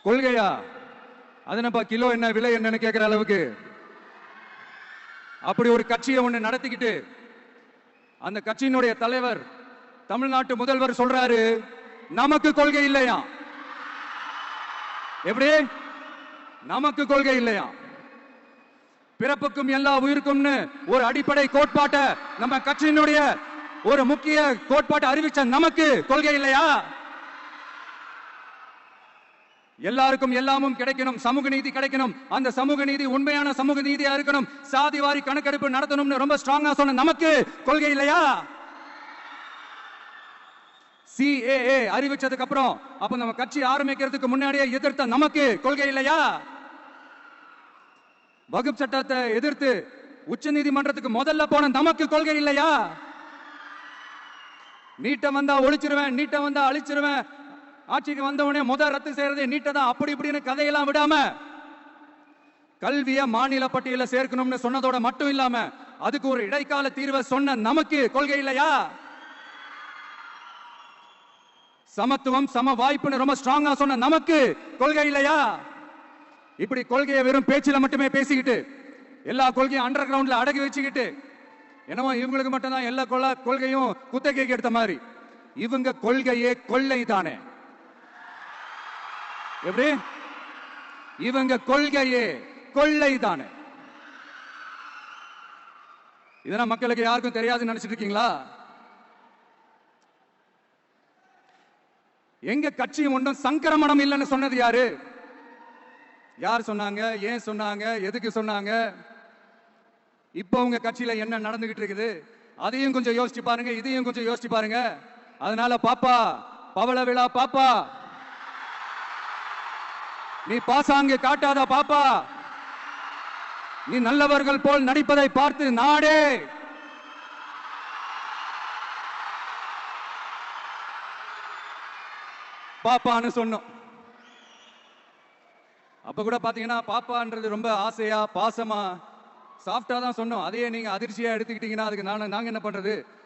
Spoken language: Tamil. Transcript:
கொள்கையா? அதனப்பா கிலோ என்ன விலை என்னன்னு கேட்கிற அளவுக்கு அப்படி ஒரு கட்சியை ஒண்ணு நடத்திக்கிட்டு அந்த கட்சியினுடைய தலைவர் தமிழ்நாட்டு முதல்வர் சொல்றாரு நமக்கு கொள்கை இல்லையா. எப்படி நமக்கு கொள்கை இல்லையா? பிறப்புக்கும் எல்லா உயிருக்கும்னு ஒரு அடிப்படை கோட்பாட்டை நம்ம கட்சியினுடைய ஒரு முக்கிய கோட்பாட்டை அறிவிச்ச நமக்கு கொள்கை இல்லையா? எல்லாருக்கும் எல்லாமும் கிடைக்கணும், சமூக நீதி கிடைக்கணும், அந்த சமூக நீதி உண்மையான சமூக நீதியா இருக்கணும், சாதிவாரி கணக்கெடுப்பு நடத்தணும்னு ரொம்ப ஸ்ட்ராங்கா சொன்ன நமக்கு கொள்கை இல்லையா? CAA அறிவிச்சதுக்கு அப்புறம் அப்ப நம்ம கட்சி ஆரம்பிக்கிறதுக்கு முன்னாடியே எதிர்த்த நமக்கு கொள்கை இல்லையா? வகுப்பு சட்டத்தை எதிர்த்து உச்ச நீதிமன்றத்துக்கு முதல்ல போன நமக்கு கொள்கை இல்லையா? நீட்ட வந்தா ஒழிச்சிருவேன், நீட்ட வந்தா அழிச்சிருவேன், ஆட்சிக்கு வந்தவனே ரத்து செய்யறதே நீட்ட தான், அப்படி இப்படின்னு கதையெல்லாம் விடாம கல்விய மாநில பட்டியல சேர்க்கணும்னு சொன்னதோட மட்டும் இல்லாம அதுக்கு ஒரு இடைக்கால தீர்வை சொன்ன நமக்கு கொள்கை இல்லையா? சமத்துவம் சம வாய்ப்புன்னு ரொம்ப ஸ்ட்ராங்கா சொன்ன நமக்கு கொள்கை இல்லையா? இப்படி கொள்கையை வெறும் பேச்சில மட்டுமே பேசிக்கிட்டு எல்லா கொள்கையும் அண்டர் கிரவுண்ட்ல அடக்கி வச்சுக்கிட்டு என்னவோ இவங்களுக்கு மட்டும்தான் எல்லா கொள்கையும் குத்தகைக்கு எடுத்த மாதிரி இவங்க கொள்கையே கொள்ளை தானே. எப்படி இவங்க கொள்கையே கொள்ளை தானே. இதெல்லாம் மக்களுக்கு யாருக்கும் தெரியாதுன்னு நினைச்சிட்டு இருக்கீங்களா? எங்க கட்சியும் ஒன்றும் சங்கரமணம் இல்லைன்னு சொன்னது யாரு? யார் சொன்னாங்க? ஏன் சொன்னாங்க? எதுக்கு சொன்னாங்க? இப்போ உங்க கட்சியில என்ன நடந்துகிட்டு இருக்குது அதையும் கொஞ்சம் யோசிச்சு பாருங்க, இதையும் கொஞ்சம் யோசிச்சு பாருங்க. அதனால பாப்பா பவள விழா பாப்பா, நீ பாசாங்கு காட்டாத பாப்பா, நீ நல்லவர்கள் போல் நடிப்பதை பார்த்து நாடே பாப்பான்னு சொன்னோம். அப்ப கூட பாத்தீங்கன்னா பாப்பான்றது ரொம்ப ஆசையா பாசமா சாஃப்டா தான் சொன்னோம். அதையே நீங்க அதிர்ச்சியா எடுத்துக்கிட்டீங்கன்னா அதுக்கு நாங்க என்ன பண்றது?